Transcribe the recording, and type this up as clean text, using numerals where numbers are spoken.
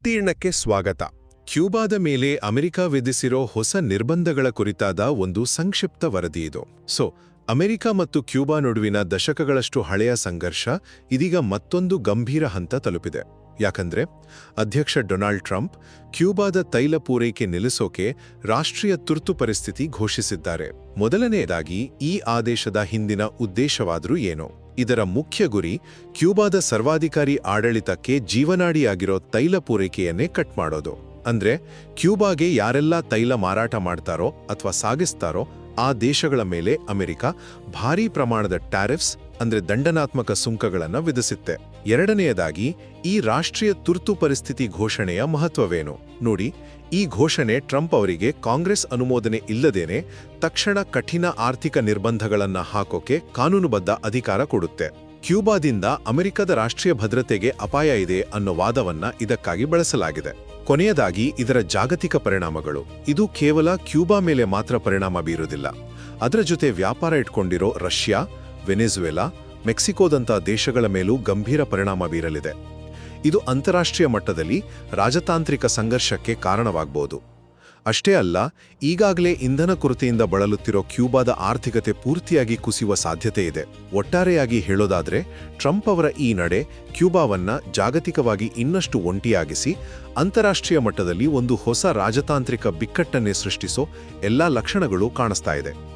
ಉತ್ತೀರ್ಣಕ್ಕೆ ಸ್ವಾಗತ. ಕ್ಯೂಬಾದ ಮೇಲೆ ಅಮೆರಿಕ ವಿಧಿಸಿರೋ ಹೊಸ ನಿರ್ಬಂಧಗಳ ಕುರಿತಾದ ಒಂದು ಸಂಕ್ಷಿಪ್ತ ವರದಿ ಇದು. ಅಮೆರಿಕ ಮತ್ತು ಕ್ಯೂಬಾ ನಡುವಿನ ದಶಕಗಳಷ್ಟು ಹಳೆಯ ಸಂಘರ್ಷ ಇದೀಗ ಮತ್ತೊಂದು ಗಂಭೀರ ಹಂತ ತಲುಪಿದೆ. ಯಾಕಂದ್ರೆ ಅಧ್ಯಕ್ಷ ಡೊನಾಲ್ಡ್ ಟ್ರಂಪ್ ಕ್ಯೂಬಾದ ತೈಲ ಪೂರೈಕೆ ನಿಲ್ಲಿಸೋಕೆ ರಾಷ್ಟ್ರೀಯ ತುರ್ತು ಪರಿಸ್ಥಿತಿ ಘೋಷಿಸಿದ್ದಾರೆ. ಮೊದಲನೆಯದಾಗಿ ಈ ಆದೇಶದ ಹಿಂದಿನ ಉದ್ದೇಶವಾದರೂ ಏನು? ಇದರ ಮುಖ್ಯ ಗುರಿ ಕ್ಯೂಬಾದ ಸರ್ವಾಧಿಕಾರಿ ಆಡಳಿತಕ್ಕೆ ಜೀವನಾಡಿಯಾಗಿರೋ ತೈಲ ಪೂರೈಕೆಯನ್ನೇ ಕಟ್ ಮಾಡೋದು. ಅಂದ್ರೆ ಕ್ಯೂಬಾಗೆ ಯಾರೆಲ್ಲ ತೈಲ ಮಾರಾಟ ಮಾಡ್ತಾರೋ ಅಥವಾ ಸಾಗಿಸ್ತಾರೋ ಆ ದೇಶಗಳ ಮೇಲೆ ಅಮೆರಿಕ ಭಾರೀ ಪ್ರಮಾಣದ ಟ್ಯಾರಿಫ್ಸ್ ಅಂದ್ರೆ ದಂಡನಾತ್ಮಕ ಸುಂಕಗಳನ್ನು ವಿಧಿಸುತ್ತೆ. ಎರಡನೆಯದಾಗಿ ಈ ರಾಷ್ಟ್ರೀಯ ತುರ್ತು ಪರಿಸ್ಥಿತಿ ಘೋಷಣೆಯ ಮಹತ್ವವೇನು ನೋಡಿ. ಈ ಘೋಷಣೆ ಟ್ರಂಪ್ ಅವರಿಗೆ ಕಾಂಗ್ರೆಸ್ ಅನುಮೋದನೆ ಇಲ್ಲದೇನೆ ತಕ್ಷಣ ಕಠಿಣ ಆರ್ಥಿಕ ನಿರ್ಬಂಧಗಳನ್ನ ಹಾಕೋಕೆ ಕಾನೂನುಬದ್ಧ ಅಧಿಕಾರ ಕೊಡುತ್ತೆ. ಕ್ಯೂಬಾದಿಂದ ಅಮೆರಿಕದ ರಾಷ್ಟ್ರೀಯ ಭದ್ರತೆಗೆ ಅಪಾಯ ಇದೆ ಅನ್ನೋ ವಾದವನ್ನ ಇದಕ್ಕಾಗಿ ಬಳಸಲಾಗಿದೆ. ಕೊನೆಯದಾಗಿ ಇದರ ಜಾಗತಿಕ ಪರಿಣಾಮಗಳು. ಇದು ಕೇವಲ ಕ್ಯೂಬಾ ಮೇಲೆ ಮಾತ್ರ ಪರಿಣಾಮ ಬೀರುವುದಿಲ್ಲ. ಅದರ ಜೊತೆ ವ್ಯಾಪಾರ ಇಟ್ಕೊಂಡಿರೋ ರಷ್ಯಾ, ವೆನೆಜುವೆಲಾ, ಮೆಕ್ಸಿಕೋದಂಥ ದೇಶಗಳ ಮೇಲೂ ಗಂಭೀರ ಪರಿಣಾಮ ಬೀರಲಿದೆ. ಇದು ಅಂತಾರಾಷ್ಟ್ರೀಯ ಮಟ್ಟದಲ್ಲಿ ರಾಜತಾಂತ್ರಿಕ ಸಂಘರ್ಷಕ್ಕೆ ಕಾರಣವಾಗಬಹುದು. ಅಷ್ಟೇ ಅಲ್ಲ, ಈಗಾಗಲೇ ಇಂಧನ ಕೊರತೆಯಿಂದ ಬಳಲುತ್ತಿರೋ ಕ್ಯೂಬಾದ ಆರ್ಥಿಕತೆ ಪೂರ್ತಿಯಾಗಿ ಕುಸಿಯುವ ಸಾಧ್ಯತೆ ಇದೆ. ಒಟ್ಟಾರೆಯಾಗಿ ಹೇಳೋದಾದ್ರೆ ಟ್ರಂಪ್ ಅವರ ಈ ನಡೆ ಕ್ಯೂಬಾವನ್ನ ಜಾಗತಿಕವಾಗಿ ಇನ್ನಷ್ಟು ಒಂಟಿಯಾಗಿಸಿ ಅಂತಾರಾಷ್ಟ್ರೀಯ ಮಟ್ಟದಲ್ಲಿ ಒಂದು ಹೊಸ ರಾಜತಾಂತ್ರಿಕ ಬಿಕ್ಕಟ್ಟನ್ನೇ ಸೃಷ್ಟಿಸೋ ಎಲ್ಲಾ ಲಕ್ಷಣಗಳು ಕಾಣಿಸ್ತಾ ಇದೆ.